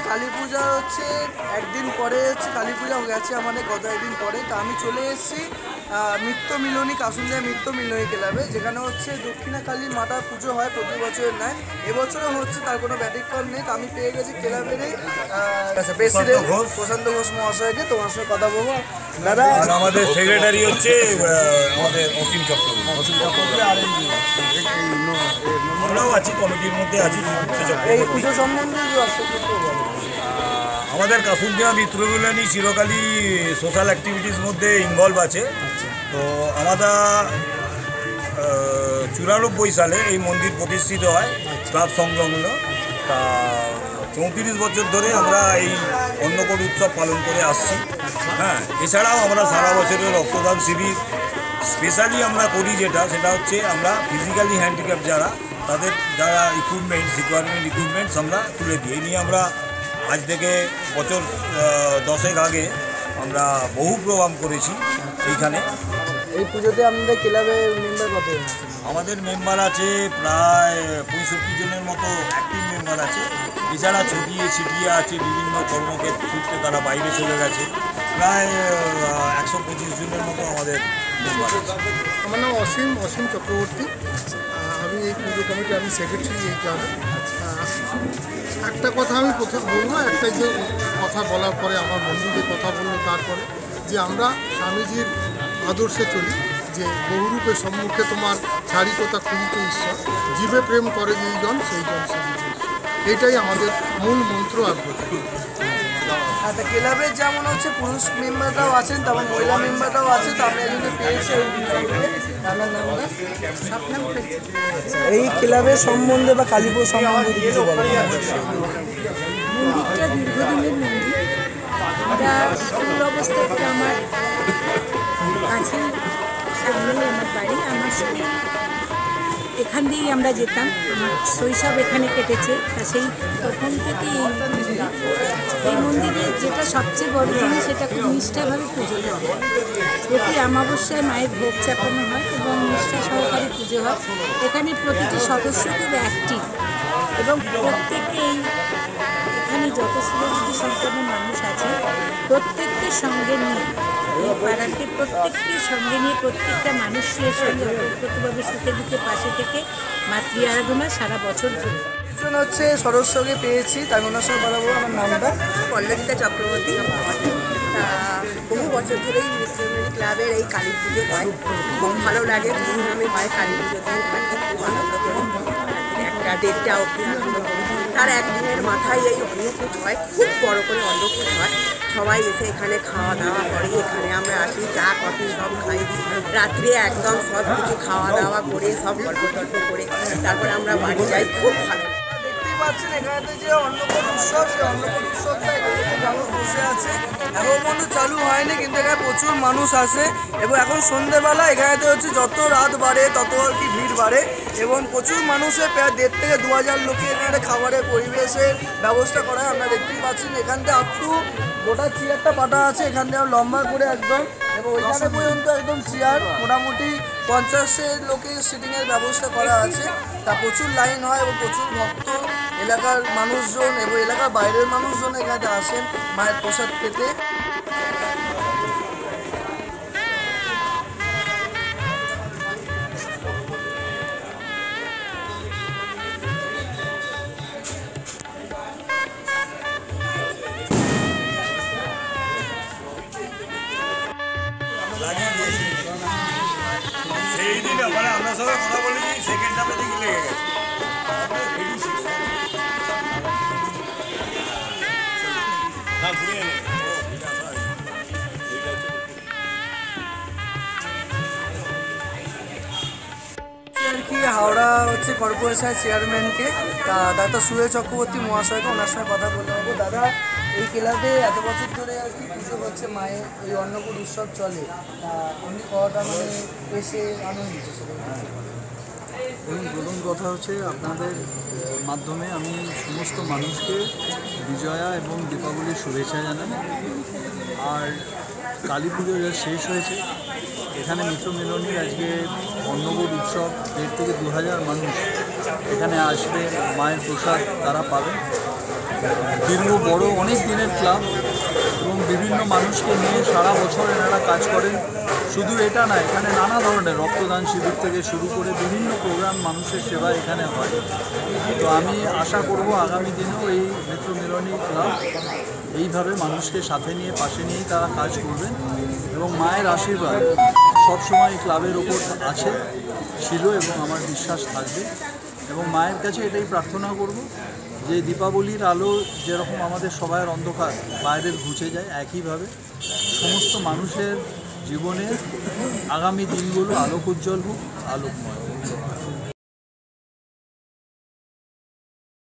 কালী পূজা হচ্ছে একদিন পরে হচ্ছে কালী পূজা গেছে আমাদের গত একদিন পরে। তা আমি চলে এসেছি মিত্র মিলনী কাসুন্দিয়া মিত্র মিলনী ক্লাবে, যেখানে হচ্ছে দক্ষিণা কালী মাতার পুজো হয় প্রতি বছরের নয়, এবছরও হচ্ছে, তার কোনো ব্যতিক্রম নেই। তো আমি পেয়ে গেছি ক্লাবেরই প্রেসিডেন্ট প্রশান্ত ঘোষ মহাশয়কে, তোমার সঙ্গে কথা বলবো। দাদা, আমাদের সেক্রেটারি হচ্ছে আমাদের অসীম চক্রবর্তী, আমরাও আছি কমিটির মধ্যে আছি। এই পুজো সম্বন্ধে আমাদের কাসুন্দিয়া মিত্র মিলনী চিরকালই সোশ্যাল অ্যাক্টিভিটিস মধ্যে ইনভলভ আছে। তো আমরা 94 সালে এই মন্দির প্রতিষ্ঠিত হয় ক্লাব সংলগ্ন। তা 34 বছর ধরে আমরা এই অন্নকূট উৎসব পালন করে আসছি। হ্যাঁ, এছাড়াও আমরা সারা বছরের রক্তদান শিবির স্পেশালি আমরা করি, সেটা হচ্ছে আমরা ফিজিক্যালি হ্যান্ডিক্যাপ তাদের যারা রিকোয়ারমেন্ট ইকুইপমেন্টস আমরা তুলে দিই। এই নিয়ে আমরা আজ থেকে বছর 10 আগে আমরা বহু প্রোগ্রাম করেছি এইখানে। এই পুজোতে আমাদের ক্লাবের মেম্বার কত? আমাদের মেম্বার আছে প্রায় 65 জনের মতো অ্যাক্টিভ মেম্বার আছে। এছাড়া ছড়িয়ে ছিটিয়ে আছে বিভিন্ন কর্মক্ষেত্রে, তারা বাইরে চলে গেছে। প্রায় 125 জনের মতো আমাদের মেম্বার আছে। আমার নাম অসীম চক্রবর্তী। আমি এই পুজো কমিটি, আমি সেক্রেটারি এই ক্লাবে। একটা কথা আমি প্রথম বলবো, একটা যে কথা বলার পরে আমার বন্ধু যে কথা বললো তারপরে, যে আমরা স্বামীজির আদর্শে চলি, যে বহুরূপে সম্মুখে তোমার চারিকতা খুঁজিতে ঈশ্বর, জীবে প্রেম করে যেই জন সেই জন সেবিছে ঈশ্বর। এইটাই আমাদের মূল মন্ত্র আর কথা। আচ্ছা, ক্লাবের যেমন হচ্ছে পুরুষ মেম্বাররাও আছেন, তেমন মহিলা মেম্বাররাও আছে। তো আমরা যদি পেয়েছি এই ক্লাবের সম্বন্ধে বা কালীপুর সম্বন্ধে কিছু বলবেন? মন্দিরটা দীর্ঘদিনের মন্দির, এটা স্কুল অবস্থা থেকে আমার কাছে, সামনেই আমার বাড়ি, আমার স্কুল এখান দিয়েই আমরা যেতাম, আমার শৈশব এখানে কেটেছে। তা সেই তখন থেকে এই মন্দিরে যেটা সবচেয়ে বড় জিনিস, সেটা খুব নিষ্ঠাভাবে পুজো হয়। প্রতি অমাবস্যায় মায়ের ভোগ চাপানো হয় এবং নিষ্ঠা সহকারে পুজো হয়। এখানে প্রতিটি সদস্য খুব অ্যাক্টিভ এবং প্রত্যেকেই, এখানে যত সুরক্ষিত সম্পন্ন মানুষ আছে প্রত্যেককে সঙ্গে নিয়ে, এই পাড়াকে প্রত্যেককে সঙ্গে নিয়ে প্রত্যেকটা মানুষের সঙ্গে অতপ্রতভাবে সুখে দুঃখে পাশে থেকে মাতৃ আরাধনা সারা বছর ধরে। একজন হচ্ছে সদস্যকে পেয়েছি, তাই ওনার সঙ্গে কথা বলবো। আমার নামটা পল্লবিতা চক্রবর্তী। বহু বছর ধরেই মিত্রমিলনী ক্লাবের এই কালী পুজো হয়, খুব ভালো লাগে। ধুমধামে হয় কালী পুজো দিন, থাকি খুব আনন্দ করি, 1টা-1:30টা অবধি আনন্দ করি। তার একদিনের মাথায় এই অন্নকূট হয়, খুব বড় করে অন্নকূট হয়। সবাই এসে এখানে খাওয়া দাওয়া করে, এখানে আমরা আসি, চা কফি সব খাই। রাত্রে একদম সব কিছু খাওয়া দাওয়া করে সব গল্প টল্প করে তারপরে আমরা বাড়ি যাই, খুব ভালো। দেখতেই পাচ্ছেন এখানে যে অন্নকূট উৎসব, সেই অন্নকূট উৎসবটা এখানে মানুষ বসে আছে। এখন পর্যন্ত চালু হয়নি, কিন্তু এখানে প্রচুর মানুষ আসে। এবং এখন সন্ধ্যেবেলা এখানেতে হচ্ছে যত রাত বাড়ে তত আর কি ভিড় বাড়ে, এবং প্রচুর মানুষের প্রায় 1,500 থেকে 2,000 লোকে এখানে খাবারের পরিবেশের ব্যবস্থা করা হয়। আপনারা দেখতেই পাচ্ছেন এখান থেকে আপ টু গোটা চেয়ারটা পাতা আছে, এখান থেকে লম্বা করে একদম, এবং ওইখানে পর্যন্ত একদম চেয়ার মোটামুটি 50 লোকের সিটিংয়ের ব্যবস্থা করা আছে। তা প্রচুর লাইন হয় এবং প্রচুর ভক্ত, এলাকার মানুষজন এবং এলাকার বাইরের মানুষজন এখানে আসেন মায়ের প্রসাদ পেতে। সেই দিন আমরা সবাই কথা বলেছি, সেকেন্ড হাফে দেখি লেগে গেছে। আর কি হাওড়া হচ্ছে কর্পোরেশনের চেয়ারম্যানকে, ডাক্তার সুরেশ চক্রবর্তী মহাশয়কে, ওনার সঙ্গে কথা বলতে হবে। দাদা, এই ক্লাবে এত বছর ধরে আর কি পুজো হচ্ছে, মায়ের এই অন্নকূট উৎসব চলে, উনি কটা মানে এসে আনন্দিত সেটা? এবং প্রথম কথা হচ্ছে, আপনাদের মাধ্যমে আমি সমস্ত মানুষকে বিজয়া এবং দীপাবলির শুভেচ্ছা জানাই। আর কালী পুজো যা শেষ হয়েছে, এখানে মিত্র মিলনীর আজকে অন্নকূট উৎসব, 1,000 থেকে 2,000 মানুষ এখানে আসবে, মায়ের প্রসাদ তারা পাবে। দীর্ঘ বড় অনেক দিনের ক্লাব এবং বিভিন্ন মানুষকে নিয়ে সারা বছর এনারা কাজ করেন। শুধু এটা না, এখানে নানা ধরনের রক্তদান শিবির থেকে শুরু করে বিভিন্ন প্রোগ্রাম মানুষের সেবা এখানে হয়। তো আমি আশা করব আগামী দিনেও এই মিত্রমিলনী ক্লাব এইভাবে মানুষকে সাথে নিয়ে পাশে নিয়েই তারা কাজ করবেন এবং মায়ের আশীর্বাদ সবসময় এই ক্লাবের ওপর আছে, ছিল এবং আমার বিশ্বাস থাকবে। এবং মায়ের কাছে এটাই প্রার্থনা করব যে দীপাবলির আলো যেরকম আমাদের সবার অন্ধকার বাইরের ঘুচে যায়, একইভাবে সমস্ত মানুষের জীবনে আগামী দিনগুলো আলোক উজ্জ্বল হোক, আলোকময়।